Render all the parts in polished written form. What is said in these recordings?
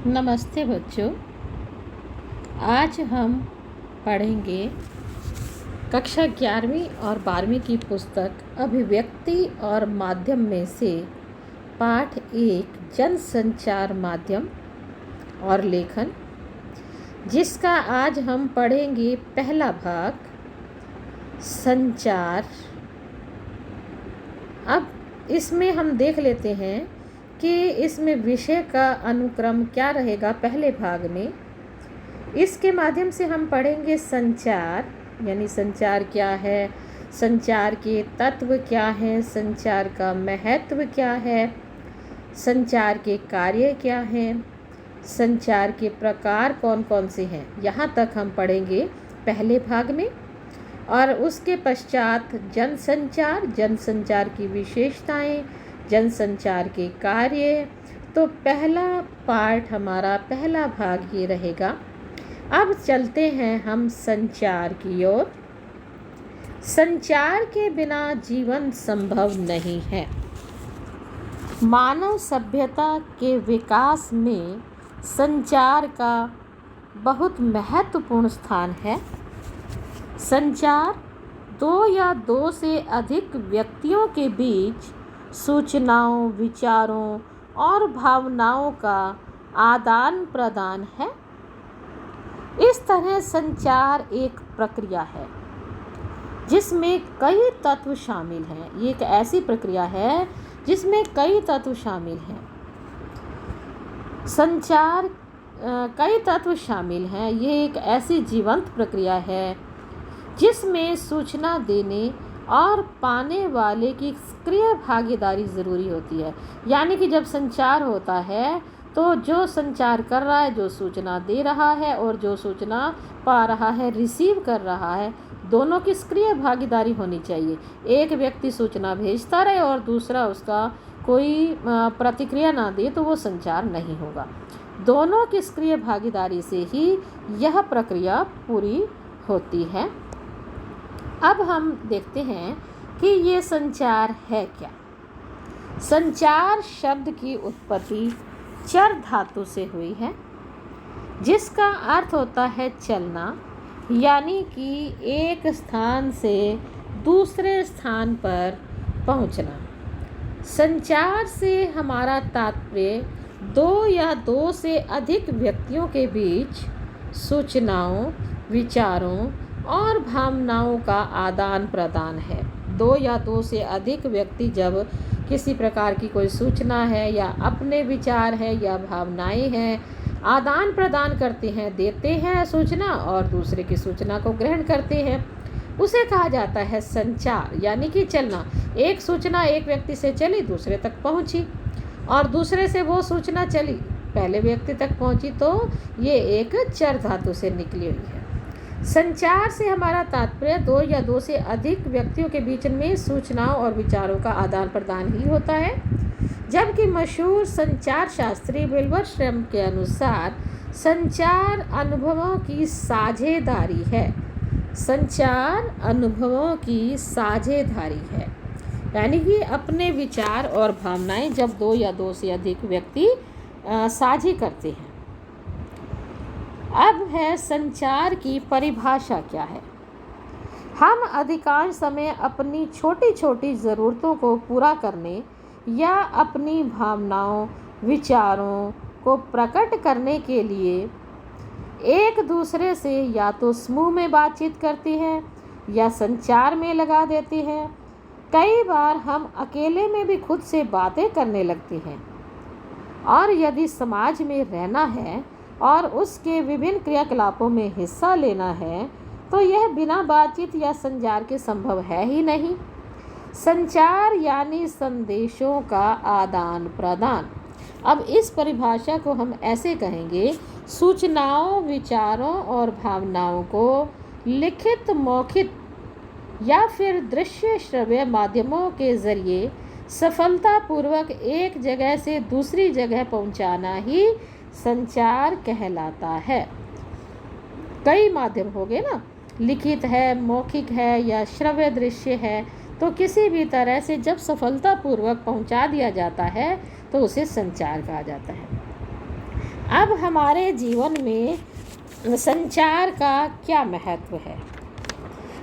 नमस्ते बच्चों। आज हम पढ़ेंगे कक्षा 11वीं और 12वीं की पुस्तक अभिव्यक्ति और माध्यम में से पाठ 1 जनसंचार माध्यम और लेखन, जिसका आज हम पढ़ेंगे पहला भाग संचार। अब इसमें हम देख लेते हैं कि इसमें विषय का अनुक्रम क्या रहेगा। पहले भाग में इसके माध्यम से हम पढ़ेंगे संचार, यानी संचार क्या है, संचार के तत्व क्या हैं, संचार का महत्व क्या है, संचार के कार्य क्या हैं, संचार के प्रकार कौन कौन से हैं। यहाँ तक हम पढ़ेंगे पहले भाग में। और उसके पश्चात जनसंचार, जनसंचार की विशेषताएं, जनसंचार के कार्य। तो पहला पार्ट हमारा, पहला भाग ये रहेगा। अब चलते हैं हम संचार की ओर। संचार के बिना जीवन संभव नहीं है। मानव सभ्यता के विकास में संचार का बहुत महत्वपूर्ण स्थान है। संचार दो या दो से अधिक व्यक्तियों के बीच सूचनाओं, विचारों और भावनाओं का आदान प्रदान है। इस तरह संचार एक प्रक्रिया है जिसमें कई तत्व शामिल हैं। ये एक ऐसी प्रक्रिया है जिसमें कई तत्व शामिल हैं। संचार कई तत्व शामिल हैं। ये एक ऐसी जीवंत प्रक्रिया है जिसमें सूचना देने और पाने वाले की सक्रिय भागीदारी ज़रूरी होती है। यानी कि जब संचार होता है तो जो संचार कर रहा है, जो सूचना दे रहा है और जो सूचना पा रहा है, रिसीव कर रहा है, दोनों की सक्रिय भागीदारी होनी चाहिए। एक व्यक्ति सूचना भेजता रहे और दूसरा उसका कोई प्रतिक्रिया ना दे तो वो संचार नहीं होगा। दोनों की सक्रिय भागीदारी से ही यह प्रक्रिया पूरी होती है। अब हम देखते हैं कि ये संचार है क्या। संचार शब्द की उत्पत्ति चर धातु से हुई है, जिसका अर्थ होता है चलना, यानी कि एक स्थान से दूसरे स्थान पर पहुंचना। संचार से हमारा तात्पर्य दो या दो से अधिक व्यक्तियों के बीच सूचनाओं, विचारों और भावनाओं का आदान प्रदान है। दो या दो से अधिक व्यक्ति जब किसी प्रकार की कोई सूचना है या अपने विचार है या भावनाएं हैं, आदान प्रदान करते हैं, देते हैं सूचना और दूसरे की सूचना को ग्रहण करते हैं, उसे कहा जाता है संचार, यानी कि चलना। एक सूचना एक व्यक्ति से चली, दूसरे तक पहुंची, और दूसरे से वो सूचना चली, पहले व्यक्ति तक पहुंची, तो ये एक चर धातु से निकली हुई है। संचार से हमारा तात्पर्य दो या दो से अधिक व्यक्तियों के बीच में सूचनाओं और विचारों का आदान प्रदान ही होता है। जबकि मशहूर संचार शास्त्री विल्बर्स के अनुसार संचार अनुभवों की साझेदारी है। संचार अनुभवों की साझेदारी है, यानी कि अपने विचार और भावनाएं जब दो या दो से अधिक व्यक्ति साझे करते हैं। अब है संचार की परिभाषा क्या है। हम अधिकांश समय अपनी छोटी छोटी ज़रूरतों को पूरा करने या अपनी भावनाओं, विचारों को प्रकट करने के लिए एक दूसरे से या तो समूह में बातचीत करते हैं या संचार में लगा देते हैं। कई बार हम अकेले में भी खुद से बातें करने लगते हैं। और यदि समाज में रहना है और उसके विभिन्न क्रियाकलापों में हिस्सा लेना है तो यह बिना बातचीत या संचार के संभव है ही नहीं। संचार यानी संदेशों का आदान प्रदान। अब इस परिभाषा को हम ऐसे कहेंगे: सूचनाओं, विचारों और भावनाओं को लिखित, मौखिक या फिर दृश्य श्रव्य माध्यमों के जरिए सफलतापूर्वक एक जगह से दूसरी जगह पहुंचाना ही संचार कहलाता है। कई माध्यम हो गए ना, लिखित है, मौखिक है या श्रव्य दृश्य है, तो किसी भी तरह से जब सफलतापूर्वक पहुंचा दिया जाता है तो उसे संचार कहा जाता है। अब हमारे जीवन में संचार का क्या महत्व है?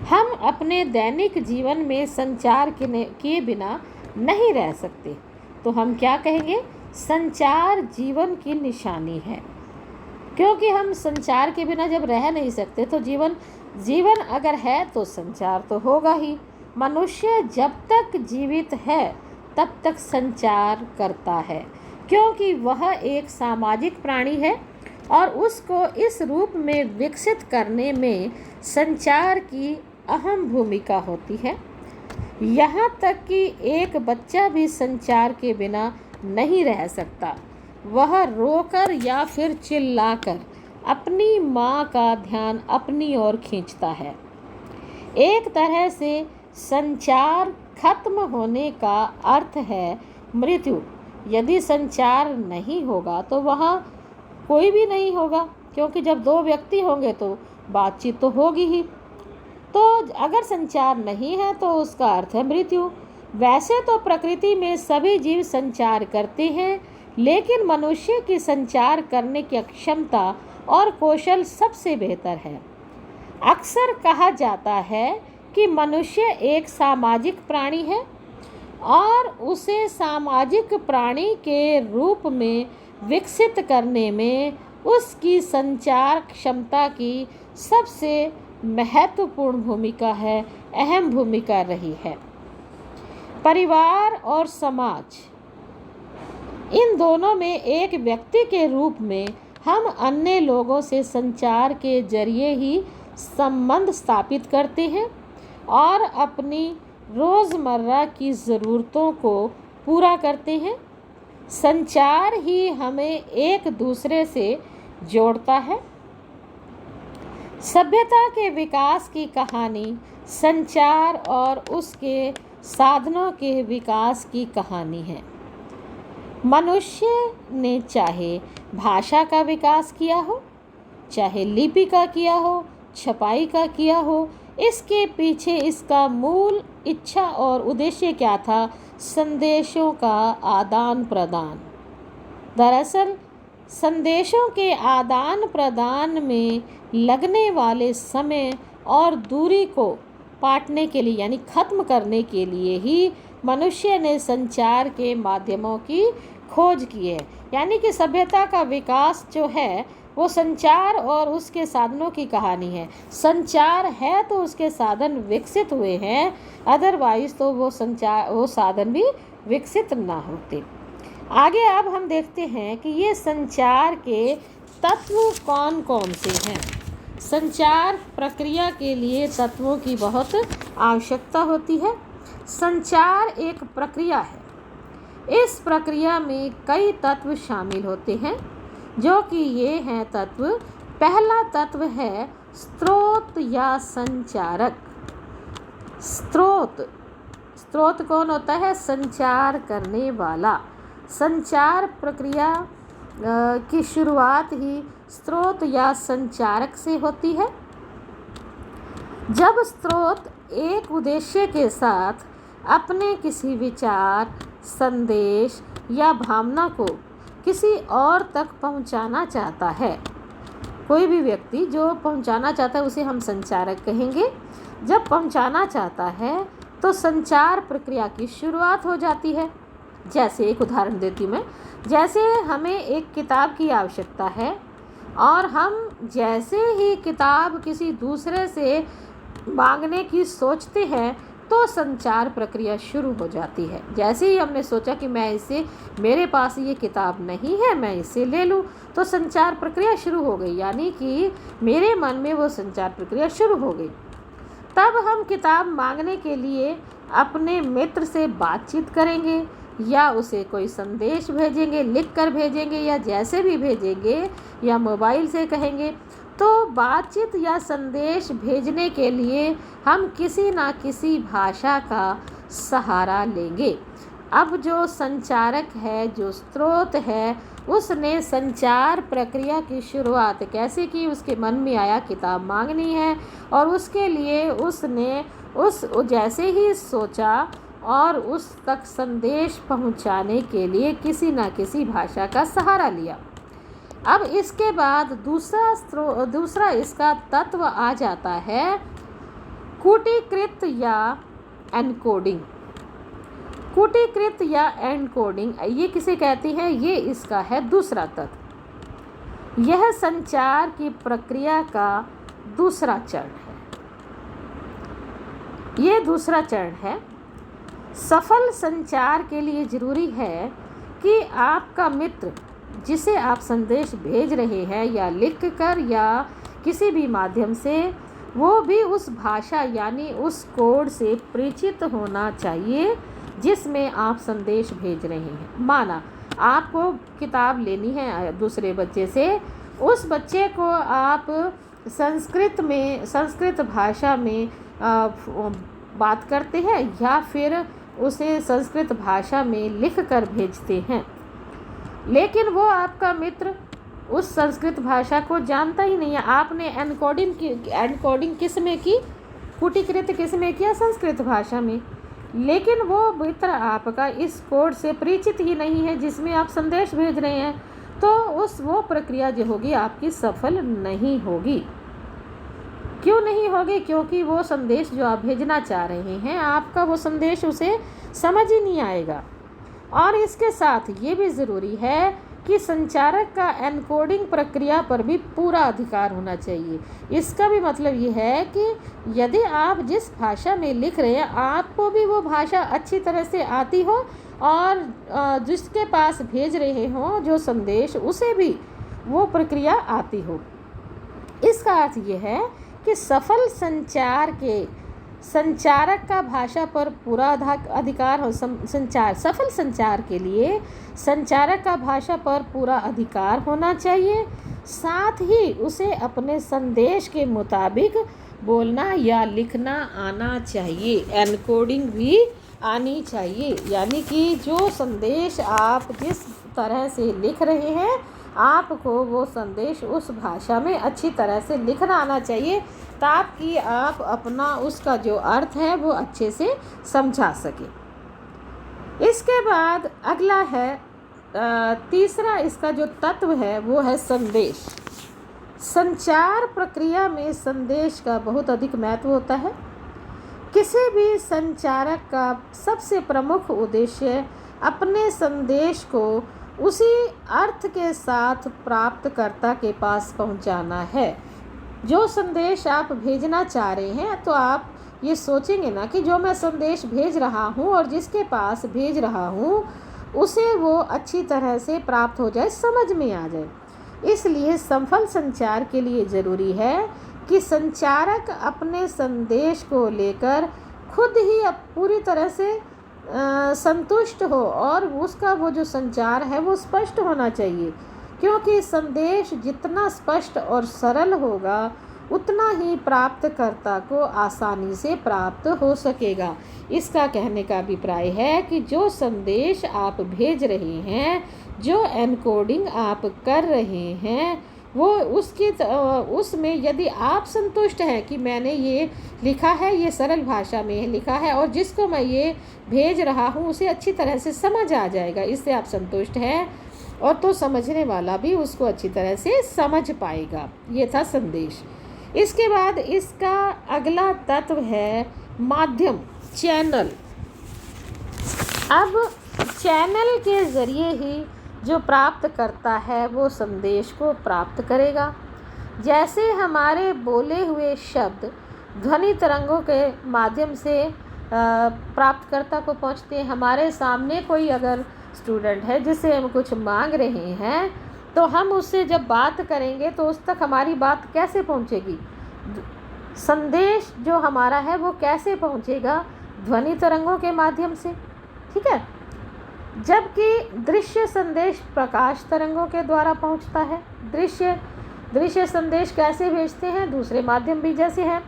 हम अपने दैनिक जीवन में संचार किए बिना नहीं रह सकते। तो हम क्या कहेंगे? संचार जीवन की निशानी है, क्योंकि हम संचार के बिना जब रह नहीं सकते तो जीवन अगर है तो संचार तो होगा ही। मनुष्य जब तक जीवित है तब तक संचार करता है, क्योंकि वह एक सामाजिक प्राणी है और उसको इस रूप में विकसित करने में संचार की अहम भूमिका होती है। यहाँ तक कि एक बच्चा भी संचार के बिना नहीं रह सकता। वह रोकर या फिर चिल्लाकर अपनी माँ का ध्यान अपनी ओर खींचता है। एक तरह से संचार खत्म होने का अर्थ है मृत्यु। यदि संचार नहीं होगा तो वहाँ कोई भी नहीं होगा, क्योंकि जब दो व्यक्ति होंगे तो बातचीत तो होगी ही। तो अगर संचार नहीं है तो उसका अर्थ है मृत्यु। वैसे तो प्रकृति में सभी जीव संचार करते हैं, लेकिन मनुष्य की संचार करने की क्षमता और कौशल सबसे बेहतर है। अक्सर कहा जाता है कि मनुष्य एक सामाजिक प्राणी है और उसे सामाजिक प्राणी के रूप में विकसित करने में उसकी संचार क्षमता की सबसे महत्वपूर्ण भूमिका है, अहम भूमिका रही है। परिवार और समाज, इन दोनों में एक व्यक्ति के रूप में हम अन्य लोगों से संचार के जरिए ही संबंध स्थापित करते हैं और अपनी रोज़मर्रा की ज़रूरतों को पूरा करते हैं। संचार ही हमें एक दूसरे से जोड़ता है। सभ्यता के विकास की कहानी संचार और उसके साधनों के विकास की कहानी है। मनुष्य ने चाहे भाषा का विकास किया हो, चाहे लिपि का किया हो, छपाई का किया हो, इसके पीछे इसका मूल इच्छा और उद्देश्य क्या था? संदेशों का आदान प्रदान। दरअसल संदेशों के आदान प्रदान में लगने वाले समय और दूरी को पाटने के लिए, यानी ख़त्म करने के लिए ही मनुष्य ने संचार के माध्यमों की खोज की है। यानी कि सभ्यता का विकास जो है वो संचार और उसके साधनों की कहानी है। संचार है तो उसके साधन विकसित हुए हैं, अदरवाइज तो वो साधन भी विकसित ना होते। आगे अब हम देखते हैं कि ये संचार के तत्व कौन कौन से हैं। संचार प्रक्रिया के लिए तत्वों की बहुत आवश्यकता होती है। संचार एक प्रक्रिया है। इस प्रक्रिया में कई तत्व शामिल होते हैं, जो कि ये हैं तत्व। पहला तत्व है स्रोत या संचारक। स्रोत कौन होता है? संचार करने वाला। संचार प्रक्रिया की शुरुआत ही स्रोत या संचारक से होती है। जब स्रोत एक उद्देश्य के साथ अपने किसी विचार, संदेश या भावना को किसी और तक पहुंचाना चाहता है, कोई भी व्यक्ति जो पहुंचाना चाहता है उसे हम संचारक कहेंगे। जब पहुंचाना चाहता है तो संचार प्रक्रिया की शुरुआत हो जाती है। जैसे एक उदाहरण देती हूँ मैं। जैसे हमें एक किताब की आवश्यकता है और हम जैसे ही किताब किसी दूसरे से मांगने की सोचते हैं तो संचार प्रक्रिया शुरू हो जाती है। जैसे ही हमने सोचा कि मेरे पास ये किताब नहीं है, मैं इसे ले लूँ, तो संचार प्रक्रिया शुरू हो गई। यानी कि मेरे मन में वो संचार प्रक्रिया शुरू हो गई। तब हम किताब मांगने के लिए अपने मित्र से बातचीत करेंगे या उसे कोई संदेश भेजेंगे, लिख कर भेजेंगे या जैसे भी भेजेंगे, या मोबाइल से कहेंगे। तो बातचीत या संदेश भेजने के लिए हम किसी ना किसी भाषा का सहारा लेंगे। अब जो संचारक है, जो स्रोत है, उसने संचार प्रक्रिया की शुरुआत कैसे की? उसके मन में आया किताब मांगनी है और उसके लिए उसने जैसे ही सोचा और उस तक संदेश पहुंचाने के लिए किसी न किसी भाषा का सहारा लिया। अब इसके बाद दूसरा इसका तत्व आ जाता है कूटीकृत या एनकोडिंग। कूटीकृत या एनकोडिंग ये किसे कहती है? ये इसका है दूसरा तत्व। यह संचार की प्रक्रिया का दूसरा चरण है। ये दूसरा चरण है। सफल संचार के लिए ज़रूरी है कि आपका मित्र जिसे आप संदेश भेज रहे हैं या लिख कर या किसी भी माध्यम से, वो भी उस भाषा यानी उस कोड से परिचित होना चाहिए जिसमें आप संदेश भेज रहे हैं। माना आपको किताब लेनी है दूसरे बच्चे से, उस बच्चे को आप संस्कृत भाषा में बात करते हैं या फिर उसे संस्कृत भाषा में लिख कर भेजते हैं, लेकिन वो आपका मित्र उस संस्कृत भाषा को जानता ही नहीं है। आपने एनकोडिंग किस में की? कूटीकृत किस में किया? संस्कृत भाषा में। लेकिन वो मित्र आपका इस कोड से परिचित ही नहीं है जिसमें आप संदेश भेज रहे हैं, तो वो प्रक्रिया जो होगी आपकी सफल नहीं होगी। क्यों नहीं होगी? क्योंकि वो संदेश जो आप भेजना चाह रहे हैं, आपका वो संदेश उसे समझ ही नहीं आएगा। और इसके साथ ये भी ज़रूरी है कि संचारक का एनकोडिंग प्रक्रिया पर भी पूरा अधिकार होना चाहिए। इसका भी मतलब ये है कि यदि आप जिस भाषा में लिख रहे हैं, आपको भी वो भाषा अच्छी तरह से आती हो और जिसके पास भेज रहे हो जो संदेश, उसे भी वो प्रक्रिया आती हो। इसका अर्थ ये है कि सफल संचारक का भाषा पर पूरा अधिकार हो। सफल संचार के लिए संचारक का भाषा पर पूरा अधिकार होना चाहिए। साथ ही उसे अपने संदेश के मुताबिक बोलना या लिखना आना चाहिए। एनकोडिंग भी आनी चाहिए, यानी कि जो संदेश आप जिस तरह से लिख रहे हैं, आपको वो संदेश उस भाषा में अच्छी तरह से लिखना आना चाहिए, ताकि आप अपना उसका जो अर्थ है वो अच्छे से समझा सके। इसके बाद अगला है तीसरा इसका जो तत्व है वो है संदेश। संचार प्रक्रिया में संदेश का बहुत अधिक महत्व होता है। किसी भी संचारक का सबसे प्रमुख उद्देश्य अपने संदेश को उसी अर्थ के साथ प्राप्तकर्ता के पास पहुंचाना है। जो संदेश आप भेजना चाह रहे हैं, तो आप ये सोचेंगे ना कि जो मैं संदेश भेज रहा हूँ और जिसके पास भेज रहा हूँ उसे वो अच्छी तरह से प्राप्त हो जाए, समझ में आ जाए। इसलिए सफल संचार के लिए ज़रूरी है कि संचारक अपने संदेश को लेकर खुद ही पूरी तरह से संतुष्ट हो और उसका वो जो संचार है वो स्पष्ट होना चाहिए, क्योंकि संदेश जितना स्पष्ट और सरल होगा उतना ही प्राप्तकर्ता को आसानी से प्राप्त हो सकेगा। इसका कहने का अभिप्राय है कि जो संदेश आप भेज रहे हैं, जो एनकोडिंग आप कर रहे हैं, वो उसमें यदि आप संतुष्ट हैं कि मैंने ये लिखा है, ये सरल भाषा में लिखा है और जिसको मैं ये भेज रहा हूँ उसे अच्छी तरह से समझ आ जाएगा, इससे आप संतुष्ट हैं, और तो समझने वाला भी उसको अच्छी तरह से समझ पाएगा। ये था संदेश। इसके बाद इसका अगला तत्व है माध्यम, चैनल। अब चैनल के ज़रिए ही जो प्राप्त करता है वो संदेश को प्राप्त करेगा। जैसे हमारे बोले हुए शब्द ध्वनि तरंगों के माध्यम से प्राप्तकर्ता को पहुंचते हैं। हमारे सामने कोई अगर स्टूडेंट है जिससे हम कुछ मांग रहे हैं, तो हम उससे जब बात करेंगे तो उस तक हमारी बात कैसे पहुंचेगी? संदेश जो हमारा है वो कैसे पहुंचेगा? ध्वनि तरंगों के माध्यम से, ठीक है। जबकि दृश्य संदेश प्रकाश तरंगों के द्वारा पहुंचता है। दृश्य संदेश कैसे भेजते हैं? दूसरे माध्यम भी जैसे हैं।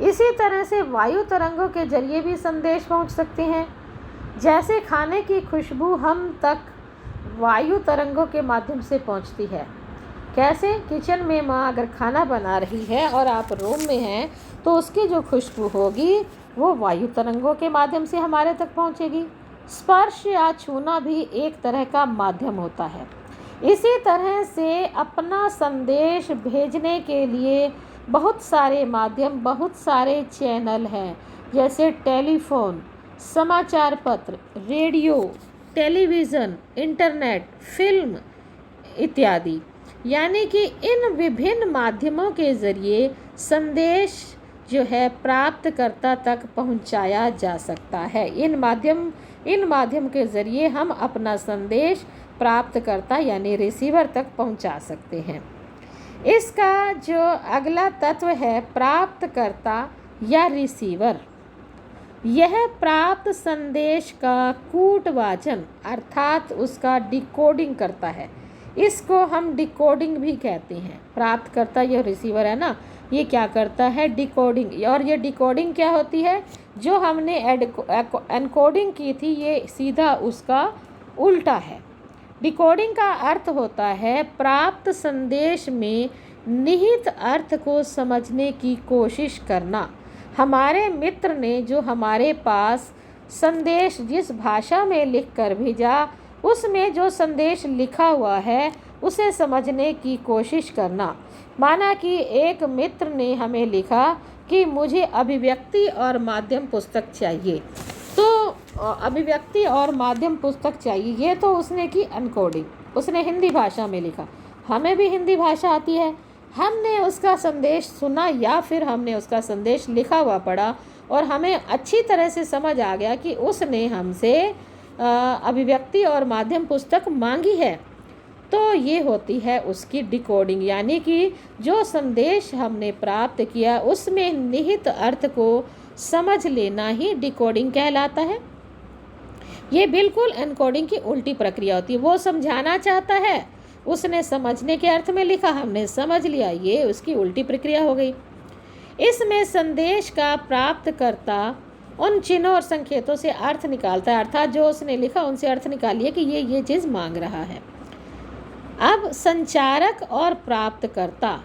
इसी तरह से वायु तरंगों के जरिए भी संदेश पहुंच सकते हैं। जैसे खाने की खुशबू हम तक वायु तरंगों के माध्यम से पहुंचती है। कैसे? किचन में माँ अगर खाना बना रही है और आप रूम में हैं, तो उसकी जो खुशबू होगी वो वायु तरंगों के माध्यम से हमारे तक पहुंचेगी। स्पर्श या छूना भी एक तरह का माध्यम होता है। इसी तरह से अपना संदेश भेजने के लिए बहुत सारे माध्यम, बहुत सारे चैनल हैं, जैसे टेलीफोन, समाचार पत्र, रेडियो, टेलीविज़न, इंटरनेट, फिल्म इत्यादि। यानी कि इन विभिन्न माध्यमों के ज़रिए संदेश जो है प्राप्तकर्ता तक पहुंचाया जा सकता है। इन माध्यम के ज़रिए हम अपना संदेश प्राप्तकर्ता यानी रिसीवर तक पहुंचा सकते हैं। इसका जो अगला तत्व है प्राप्तकर्ता या रिसीवर, यह प्राप्त संदेश का कूटवाचन अर्थात उसका डिकोडिंग करता है। इसको हम डिकोडिंग भी कहते हैं। प्राप्तकर्ता यह रिसीवर है ना, ये क्या करता है, डिकोडिंग। और ये डिकोडिंग क्या होती है, जो हमने एनकोडिंग की थी ये सीधा उसका उल्टा है। डिकोडिंग का अर्थ होता है प्राप्त संदेश में निहित अर्थ को समझने की कोशिश करना। हमारे मित्र ने जो हमारे पास संदेश जिस भाषा में लिख कर भेजा, उसमें जो संदेश लिखा हुआ है उसे समझने की कोशिश करना। माना कि एक मित्र ने हमें लिखा कि मुझे अभिव्यक्ति और माध्यम पुस्तक चाहिए, तो अभिव्यक्ति और माध्यम पुस्तक चाहिए, ये तो उसने की एनकोडिंग, उसने हिंदी भाषा में लिखा। हमें भी हिंदी भाषा आती है, हमने उसका संदेश सुना या फिर हमने उसका संदेश लिखा हुआ पढ़ा और हमें अच्छी तरह से समझ आ गया कि उसने हमसे अभिव्यक्ति और माध्यम पुस्तक मांगी है, तो ये होती है उसकी डिकोडिंग। यानी कि जो संदेश हमने प्राप्त किया उसमें निहित अर्थ को समझ लेना ही डिकोडिंग कहलाता है। ये बिल्कुल एनकोडिंग की उल्टी प्रक्रिया होती है। वो समझाना चाहता है, उसने समझने के अर्थ में लिखा, हमने समझ लिया, ये उसकी उल्टी प्रक्रिया हो गई। इसमें संदेश का प्राप्तकर्ता उन चिन्हों और संकेतों से अर्थ निकालता है, अर्थात जो उसने लिखा उनसे अर्थ निकालिए कि ये चीज़ मांग रहा है। अब संचारक और प्राप्तकर्ता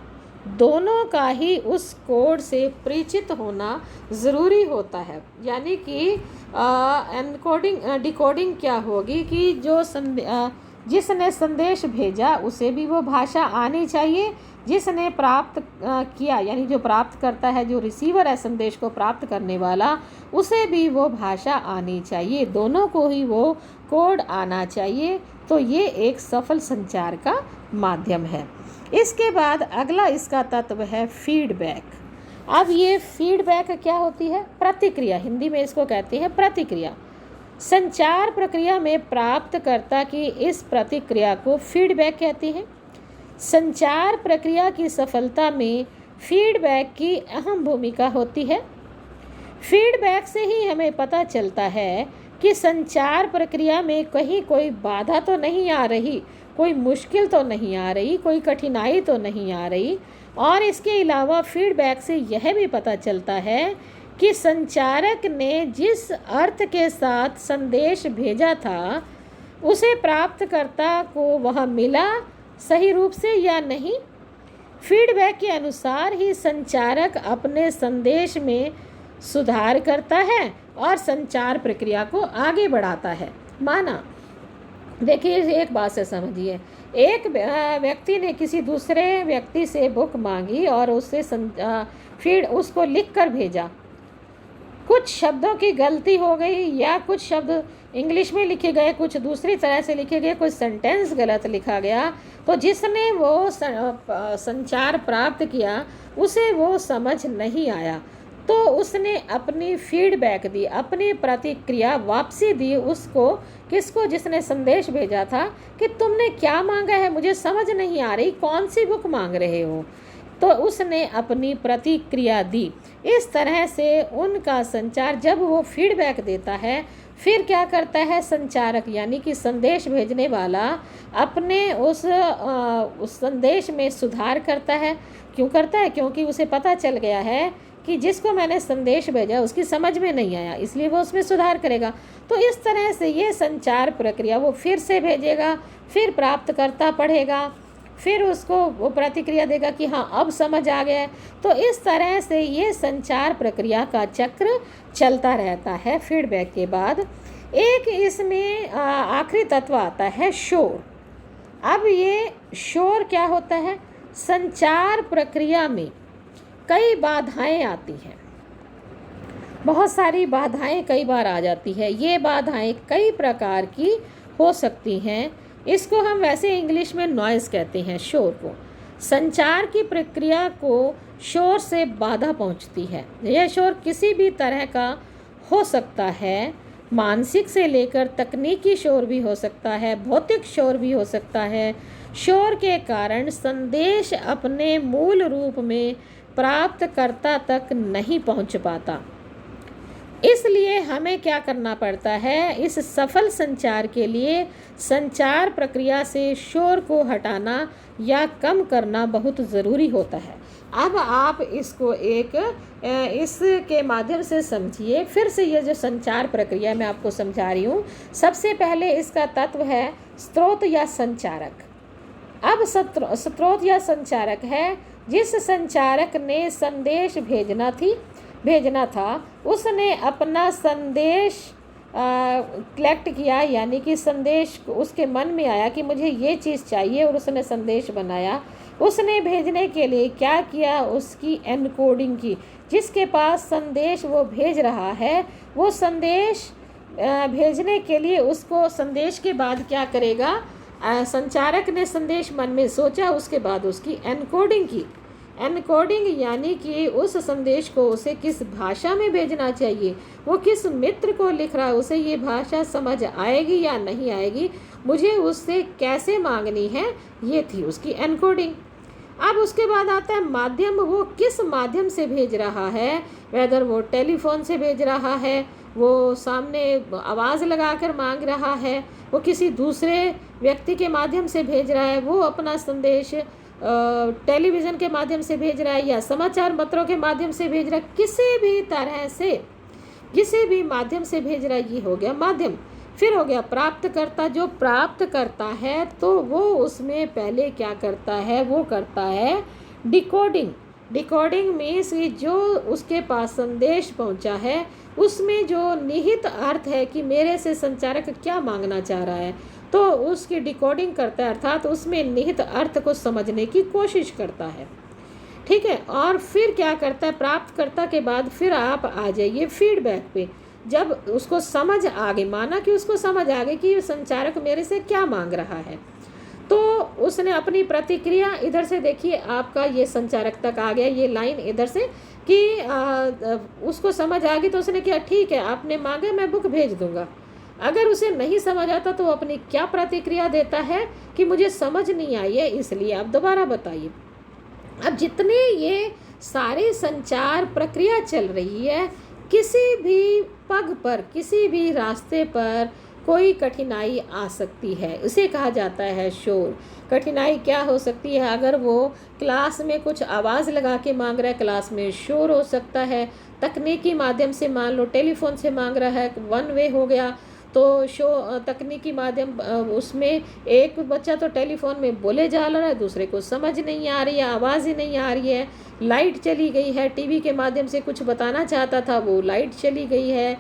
दोनों का ही उस कोड से परिचित होना ज़रूरी होता है। यानी कि डिकोडिंग क्या होगी कि जिसने संदेश भेजा उसे भी वो भाषा आनी चाहिए, जिसने प्राप्त किया यानी जो प्राप्त करता है, जो रिसीवर है संदेश को प्राप्त करने वाला, उसे भी वो भाषा आनी चाहिए, दोनों को ही वो कोड आना चाहिए। तो ये एक सफल संचार का माध्यम है। इसके बाद अगला इसका तत्व है फीडबैक। अब ये फीडबैक क्या होती है, प्रतिक्रिया, हिंदी में इसको कहते हैं प्रतिक्रिया। संचार प्रक्रिया में प्राप्तकर्ता की इस प्रतिक्रिया को फीडबैक कहते हैं। संचार प्रक्रिया की सफलता में फीडबैक की अहम भूमिका होती है। फीडबैक से ही हमें पता चलता है कि संचार प्रक्रिया में कहीं कोई बाधा तो नहीं आ रही, कोई मुश्किल तो नहीं आ रही, कोई कठिनाई तो नहीं आ रही। और इसके अलावा फीडबैक से यह भी पता चलता है कि संचारक ने जिस अर्थ के साथ संदेश भेजा था उसे प्राप्तकर्ता को वह मिला सही रूप से या नहीं। फीडबैक के अनुसार ही संचारक अपने संदेश में सुधार करता है और संचार प्रक्रिया को आगे बढ़ाता है। माना, देखिए एक बात से समझिए, एक व्यक्ति ने किसी दूसरे व्यक्ति से बुक मांगी और उससे फिर उसको लिख कर भेजा। कुछ शब्दों की गलती हो गई या कुछ शब्द इंग्लिश में लिखे गए, कुछ दूसरी तरह से लिखे गए, कुछ सेंटेंस गलत लिखा गया, तो जिसने वो संचार प्राप्त किया उसे वो समझ नहीं आया, तो उसने अपनी फीडबैक दी, अपनी प्रतिक्रिया वापसी दी उसको, किसको, जिसने संदेश भेजा था कि तुमने क्या मांगा है, मुझे समझ नहीं आ रही, कौन सी बुक मांग रहे हो। तो उसने अपनी प्रतिक्रिया दी। इस तरह से उनका संचार, जब वो फीडबैक देता है, फिर क्या करता है संचारक यानी कि संदेश भेजने वाला अपने उस संदेश में सुधार करता है। क्यों करता है? क्योंकि उसे पता चल गया है कि जिसको मैंने संदेश भेजा उसकी समझ में नहीं आया, इसलिए वो उसमें सुधार करेगा। तो इस तरह से ये संचार प्रक्रिया वो फिर से भेजेगा, फिर प्राप्तकर्ता पढ़ेगा, फिर उसको वो प्रतिक्रिया देगा कि हाँ अब समझ आ गया। तो इस तरह से ये संचार प्रक्रिया का चक्र चलता रहता है। फीडबैक के बाद एक इसमें आखिरी तत्व आता है शोर। अब ये शोर क्या होता है? संचार प्रक्रिया में कई बाधाएं आती हैं, बहुत सारी बाधाएं कई बार आ जाती है। ये बाधाएं कई प्रकार की हो सकती हैं। इसको हम वैसे इंग्लिश में नॉइज़ कहते हैं, शोर को। संचार की प्रक्रिया को शोर से बाधा पहुंचती है। यह शोर किसी भी तरह का हो सकता है, मानसिक से लेकर तकनीकी शोर भी हो सकता है, भौतिक शोर भी हो सकता है। शोर के कारण संदेश अपने मूल रूप में प्राप्तकर्ता तक नहीं पहुंच पाता। इसलिए हमें क्या करना पड़ता है? इस सफल संचार के लिए संचार प्रक्रिया से शोर को हटाना या कम करना बहुत ज़रूरी होता है। अब आप इसको इसके माध्यम से समझिए। फिर से ये जो संचार प्रक्रिया मैं आपको समझा रही हूँ, सबसे पहले इसका तत्व है स्रोत या संचारक। अब स्रोत या संचारक है, जिस संचारक ने संदेश भेजना था, उसने अपना संदेश कलेक्ट किया, यानी कि संदेश उसके मन में आया कि मुझे ये चीज़ चाहिए, और उसने संदेश बनाया। उसने भेजने के लिए क्या किया? उसकी एनकोडिंग की। जिसके पास संदेश वो भेज रहा है, वो संदेश भेजने के लिए उसको संदेश के बाद क्या करेगा? संचारक ने संदेश मन में सोचा, उसके बाद उसकी एनकोडिंग की। एनकोडिंग यानी कि उस संदेश को उसे किस भाषा में भेजना चाहिए, वो किस मित्र को लिख रहा है, उसे ये भाषा समझ आएगी या नहीं आएगी, मुझे उससे कैसे मांगनी है, ये थी उसकी एनकोडिंग। अब उसके बाद आता है माध्यम। वो किस माध्यम से भेज रहा है, वेदर वो टेलीफोन से भेज रहा है, वो सामने आवाज़ लगाकर मांग रहा है, वो किसी दूसरे व्यक्ति के माध्यम से भेज रहा है, वो अपना संदेश टेलीविज़न के माध्यम से भेज रहा है या समाचार पत्रों के माध्यम से भेज रहा है, किसी भी तरह से, किसी भी माध्यम से भेज रहा है, ये हो गया माध्यम। फिर हो गया प्राप्तकर्ता। जो प्राप्त करता है तो वो उसमें पहले क्या करता है? वो करता है डिकोडिंग। डिकोडिंग मीन्स जो उसके पास संदेश पहुंचा है, उसमें जो निहित अर्थ है कि मेरे से संचारक क्या मांगना चाह रहा है, तो उसकी डिकोडिंग करता है, अर्थात उसमें निहित अर्थ को समझने की कोशिश करता है। ठीक है। और फिर क्या करता है? प्राप्तकर्ता के बाद फिर आप आ जाइए फीडबैक पे। जब उसको समझ आ गई, माना कि उसको समझ आ गई कि संचारक मेरे से क्या मांग रहा है, तो उसने अपनी प्रतिक्रिया इधर से, देखिए आपका ये संचारक तक आ गया, ये लाइन इधर से कि उसको समझ आ गई, तो उसने क्या, ठीक है आपने मांगा, मैं बुक भेज दूंगा। अगर उसे नहीं समझ आता तो अपनी क्या प्रतिक्रिया देता है कि मुझे समझ नहीं आई है, इसलिए आप दोबारा बताइए। अब जितने ये सारी संचार प्रक्रिया चल रही है, किसी भी पग पर, किसी भी रास्ते पर कोई कठिनाई आ सकती है, उसे कहा जाता है शोर। कठिनाई क्या हो सकती है? अगर वो क्लास में कुछ आवाज़ लगा के मांग रहा है, क्लास में शोर हो सकता है। तकनीकी माध्यम से, मान लो टेलीफोन से मांग रहा है, वन वे हो गया, तो तकनीकी माध्यम, उसमें एक बच्चा तो टेलीफोन में बोले जा रहा है, दूसरे को समझ नहीं आ रही है, आवाज़ ही नहीं आ रही है, लाइट चली गई है, टीवी के माध्यम से कुछ बताना चाहता था, वो लाइट चली गई है,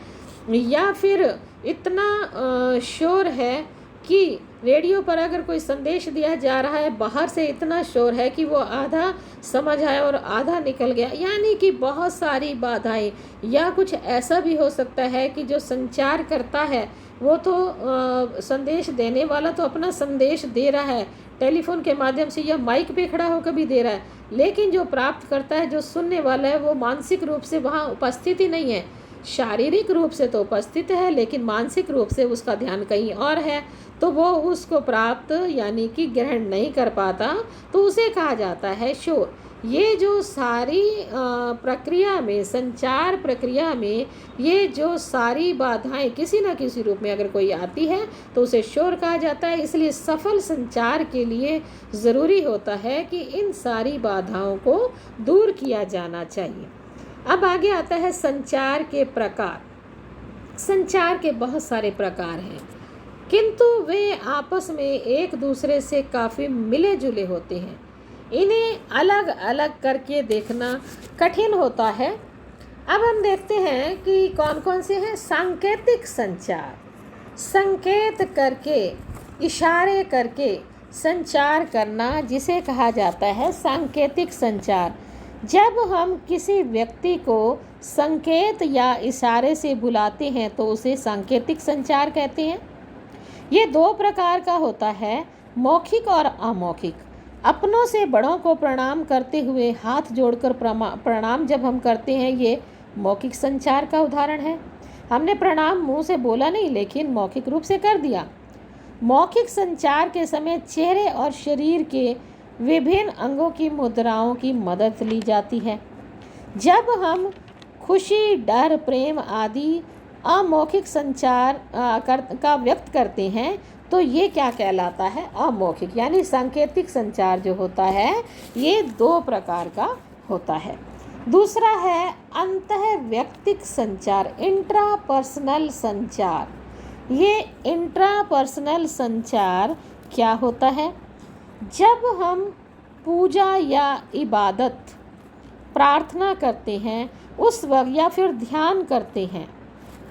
या फिर इतना शोर है कि रेडियो पर अगर कोई संदेश दिया जा रहा है, बाहर से इतना शोर है कि वो आधा समझ आया और आधा निकल गया, यानी कि बहुत सारी बाधाएं। या कुछ ऐसा भी हो सकता है कि जो संचार करता है, वो तो संदेश देने वाला तो अपना संदेश दे रहा है टेलीफोन के माध्यम से या माइक पे खड़ा होकर भी दे रहा है, लेकिन जो प्राप्त करता है, जो सुनने वाला है, वो मानसिक रूप से वहाँ उपस्थित ही नहीं है। शारीरिक रूप से तो उपस्थित है, लेकिन मानसिक रूप से उसका ध्यान कहीं और है, तो वो उसको प्राप्त यानी कि ग्रहण नहीं कर पाता, तो उसे कहा जाता है शोर। ये जो सारी प्रक्रिया में, संचार प्रक्रिया में, ये जो सारी बाधाएं किसी न किसी रूप में अगर कोई आती है तो उसे शोर कहा जाता है। इसलिए सफल संचार के लिए ज़रूरी होता है कि इन सारी बाधाओं को दूर किया जाना चाहिए। अब आगे आता है संचार के प्रकार। संचार के बहुत सारे प्रकार हैं, किंतु वे आपस में एक दूसरे से काफ़ी मिले जुले होते हैं। इन्हें अलग अलग करके देखना कठिन होता है। अब हम देखते हैं कि कौन कौन से हैं। सांकेतिक संचार, संकेत करके, इशारे करके संचार करना, जिसे कहा जाता है सांकेतिक संचार। जब हम किसी व्यक्ति को संकेत या इशारे से बुलाते हैं तो उसे सांकेतिक संचार कहते हैं। ये दो प्रकार का होता है, मौखिक और अमौखिक। अपनों से बड़ों को प्रणाम करते हुए हाथ जोड़कर प्रणाम जब हम करते हैं, ये मौखिक संचार का उदाहरण है। हमने प्रणाम मुंह से बोला नहीं, लेकिन मौखिक रूप से कर दिया। मौखिक संचार के समय चेहरे और शरीर के विभिन्न अंगों की मुद्राओं की मदद ली जाती है। जब हम खुशी, डर, प्रेम आदि अमौखिक संचार का व्यक्त करते हैं तो ये क्या कहलाता है? अमौखिक, यानी सांकेतिक संचार जो होता है ये दो प्रकार का होता है। दूसरा है अंतःव्यक्तिक संचार, इंट्रापर्सनल संचार। ये इंट्रापर्सनल संचार क्या होता है? जब हम पूजा या इबादत, प्रार्थना करते हैं उस वक्त, या फिर ध्यान करते हैं,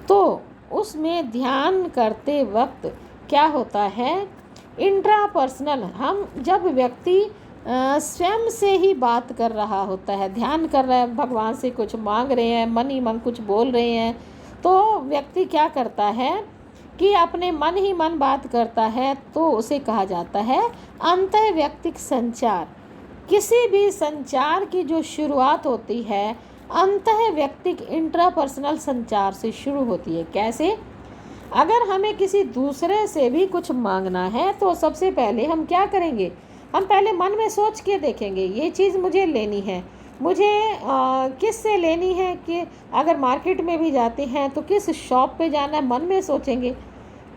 तो उसमें ध्यान करते वक्त क्या होता है? इंट्रापर्सनल, हम जब व्यक्ति स्वयं से ही बात कर रहा होता है, ध्यान कर रहा है, भगवान से कुछ मांग रहे हैं, मन ही मन कुछ बोल रहे हैं, तो व्यक्ति क्या करता है कि अपने मन ही मन बात करता है, तो उसे कहा जाता है अंतःव्यक्तिक संचार। किसी भी संचार की जो शुरुआत होती है अंतःव्यक्तिक इंट्रापर्सनल संचार से शुरू होती है। कैसे? अगर हमें किसी दूसरे से भी कुछ मांगना है तो सबसे पहले हम क्या करेंगे? हम पहले मन में सोच के देखेंगे, ये चीज़ मुझे लेनी है, मुझे किस से लेनी है, कि अगर मार्केट में भी जाते हैं तो किस शॉप पे जाना है, मन में सोचेंगे,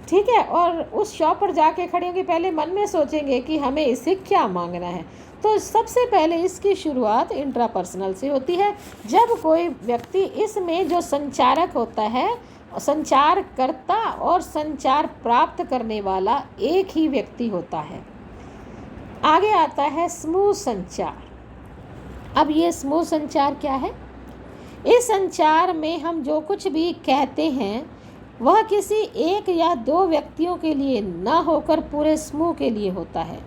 ठीक है। और उस शॉप पर जाके खड़े होंगे, पहले मन में सोचेंगे कि हमें इससे क्या मांगना है। तो सबसे पहले इसकी शुरुआत इंट्रापर्सनल से होती है। जब कोई व्यक्ति, इसमें जो संचारक होता है, संचार करता और संचार प्राप्त करने वाला एक ही व्यक्ति होता है। आगे आता है समूह संचार। अब ये समूह संचार क्या है? इस संचार में हम जो कुछ भी कहते हैं वह किसी एक या दो व्यक्तियों के लिए न होकर पूरे समूह के लिए होता है।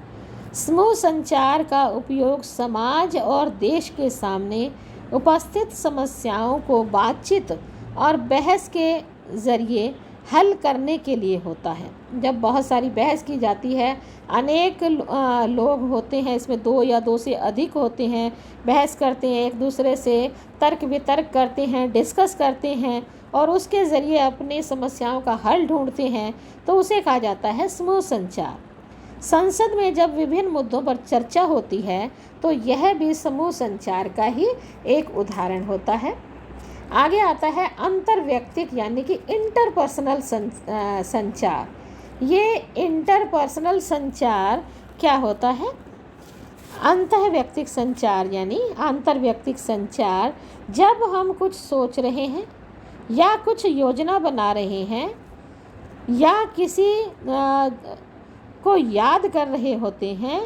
समूह संचार का उपयोग समाज और देश के सामने उपस्थित समस्याओं को बातचीत और बहस के ज़रिए हल करने के लिए होता है। जब बहुत सारी बहस की जाती है, अनेक लोग होते हैं, इसमें दो या दो से अधिक होते हैं, बहस करते हैं, एक दूसरे से तर्क वितर्क करते हैं, डिस्कस करते हैं और उसके ज़रिए अपनी समस्याओं का हल ढूंढते हैं, तो उसे कहा जाता है समूह संचार। संसद में जब विभिन्न मुद्दों पर चर्चा होती है तो यह भी समूह संचार का ही एक उदाहरण होता है। आगे आता है अंतर्व्यक्तिक, यानी कि इंटरपर्सनल संचार। ये इंटरपर्सनल संचार क्या होता है? अंतःव्यक्तिक संचार यानी अंतर्व्यक्तिक संचार, जब हम कुछ सोच रहे हैं या कुछ योजना बना रहे हैं या किसी को याद कर रहे होते हैं,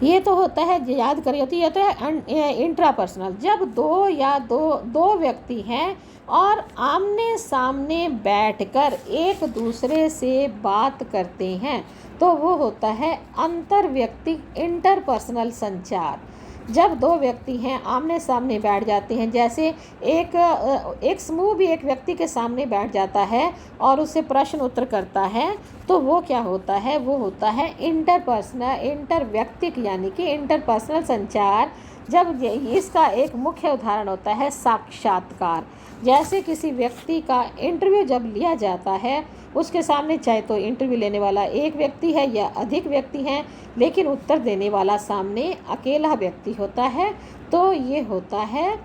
ये तो होता है याद करी होती है, तो है इंट्रापर्सनल। जब दो व्यक्ति हैं और आमने सामने बैठकर एक दूसरे से बात करते हैं तो वो होता है अंतर्व्यक्तिक इंटरपर्सनल संचार। जब दो व्यक्ति हैं आमने सामने बैठ जाते हैं, जैसे एक समूह भी एक व्यक्ति के सामने बैठ जाता है और उससे प्रश्न उत्तर करता है, तो वो क्या होता है? वो होता है इंटरव्यक्तिक यानी कि इंटरपर्सनल संचार। जब इसका एक मुख्य उदाहरण होता है साक्षात्कार। जैसे किसी व्यक्ति का इंटरव्यू जब लिया जाता है, उसके सामने चाहे तो इंटरव्यू लेने वाला एक व्यक्ति है या अधिक व्यक्ति हैं, लेकिन उत्तर देने वाला सामने अकेला व्यक्ति होता है, तो ये होता है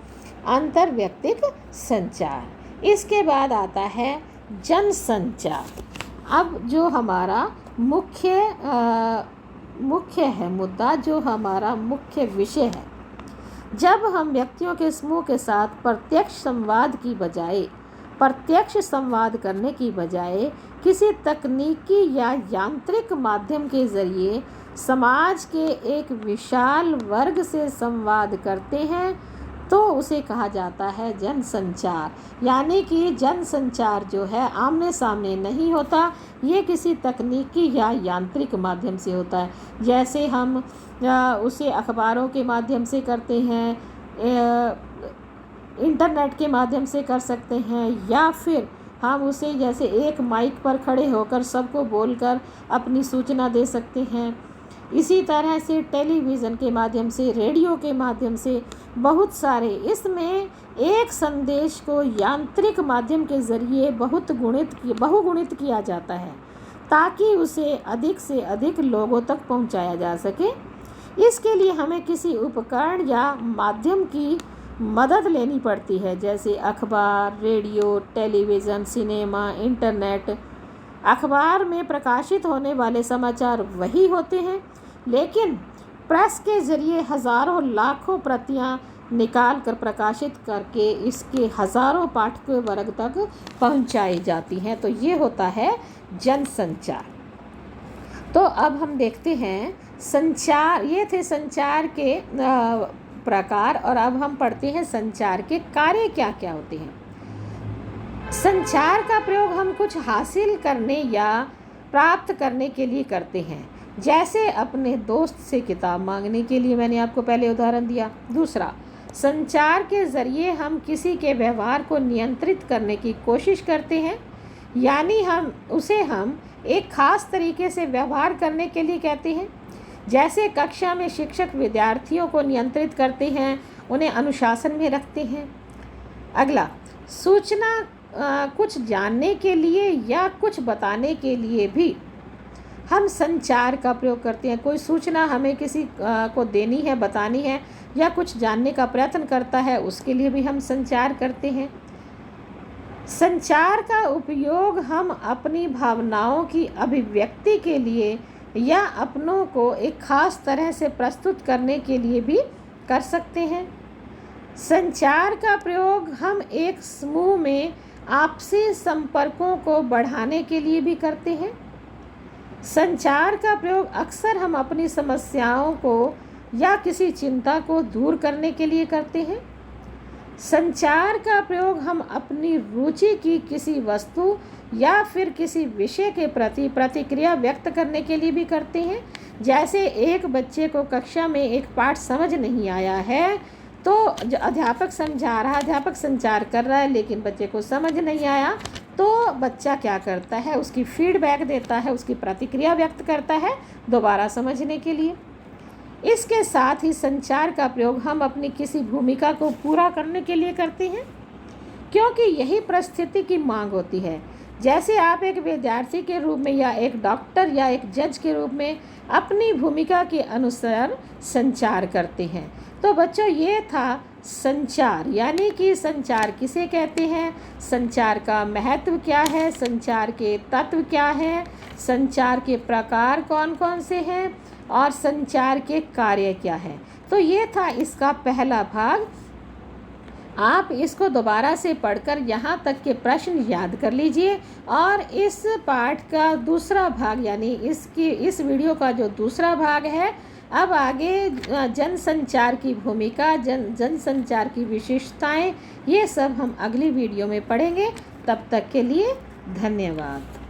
अंतर्व्यक्तिक संचार। इसके बाद आता है जनसंचार। अब जो हमारा मुख्य है मुद्दा, जो हमारा मुख्य विषय है, जब हम व्यक्तियों के समूह के साथ प्रत्यक्ष संवाद करने की बजाय किसी तकनीकी या यांत्रिक माध्यम के जरिए समाज के एक विशाल वर्ग से संवाद करते हैं, तो उसे कहा जाता है जनसंचार। यानी कि जनसंचार जो है आमने सामने नहीं होता, ये किसी तकनीकी या यांत्रिक माध्यम से होता है। जैसे हम उसे अखबारों के माध्यम से करते हैं, इंटरनेट के माध्यम से कर सकते हैं, या फिर हम उसे जैसे एक माइक पर खड़े होकर सबको बोलकर अपनी सूचना दे सकते हैं। इसी तरह से टेलीविज़न के माध्यम से, रेडियो के माध्यम से बहुत सारे, इसमें एक संदेश को यांत्रिक माध्यम के ज़रिए बहुगुणित किया जाता है ताकि उसे अधिक से अधिक लोगों तक पहुंचाया जा सके। इसके लिए हमें किसी उपकरण या माध्यम की मदद लेनी पड़ती है, जैसे अखबार, रेडियो, टेलीविज़न, सिनेमा, इंटरनेट। अखबार में प्रकाशित होने वाले समाचार वही होते हैं, लेकिन प्रेस के ज़रिए हज़ारों लाखों प्रतियां निकाल कर प्रकाशित करके इसके हज़ारों पाठक वर्ग तक पहुंचाई जाती हैं। तो ये होता है जनसंचार। तो अब हम देखते हैं संचार, ये थे संचार के प्रकार, और अब हम पढ़ते हैं संचार के कार्य क्या क्या होते हैं। संचार का प्रयोग हम कुछ हासिल करने या प्राप्त करने के लिए करते हैं, जैसे अपने दोस्त से किताब मांगने के लिए, मैंने आपको पहले उदाहरण दिया। दूसरा, संचार के ज़रिए हम किसी के व्यवहार को नियंत्रित करने की कोशिश करते हैं, यानी हम एक ख़ास तरीके से व्यवहार करने के लिए कहते हैं। जैसे कक्षा में शिक्षक विद्यार्थियों को नियंत्रित करते हैं, उन्हें अनुशासन में रखते हैं। अगला, सूचना कुछ जानने के लिए या कुछ बताने के लिए भी हम संचार का प्रयोग करते हैं। कोई सूचना हमें किसी को देनी है, बतानी है, या कुछ जानने का प्रयत्न करता है, उसके लिए भी हम संचार करते हैं। संचार का उपयोग हम अपनी भावनाओं की अभिव्यक्ति के लिए या अपनों को एक ख़ास तरह से प्रस्तुत करने के लिए भी कर सकते हैं। संचार का प्रयोग हम एक समूह में आपसी संपर्कों को बढ़ाने के लिए भी करते हैं। संचार का प्रयोग अक्सर हम अपनी समस्याओं को या किसी चिंता को दूर करने के लिए करते हैं। संचार का प्रयोग हम अपनी रुचि की किसी वस्तु या फिर किसी विषय के प्रति प्रतिक्रिया व्यक्त करने के लिए भी करते हैं। जैसे एक बच्चे को कक्षा में एक पाठ समझ नहीं आया है, तो अध्यापक समझा रहा, अध्यापक संचार कर रहा है, लेकिन बच्चे को समझ नहीं आया, तो बच्चा क्या करता है, उसकी फीडबैक देता है, उसकी प्रतिक्रिया व्यक्त करता है दोबारा समझने के लिए। इसके साथ ही संचार का प्रयोग हम अपनी किसी भूमिका को पूरा करने के लिए करते हैं, क्योंकि यही परिस्थिति की मांग होती है। जैसे आप एक विद्यार्थी के रूप में या एक डॉक्टर या एक जज के रूप में अपनी भूमिका के अनुसार संचार करते हैं। तो बच्चों, ये था संचार, यानी कि संचार किसे कहते हैं, संचार का महत्व क्या है, संचार के तत्व क्या हैं, संचार के प्रकार कौन कौन से हैं, और संचार के कार्य क्या है। तो ये था इसका पहला भाग। आप इसको दोबारा से पढ़कर यहाँ तक के प्रश्न याद कर लीजिए, और इस पाठ का दूसरा भाग, यानी इस वीडियो का जो दूसरा भाग है, अब आगे जनसंचार की भूमिका, जनसंचार की विशेषताएं, ये सब हम अगली वीडियो में पढ़ेंगे। तब तक के लिए धन्यवाद।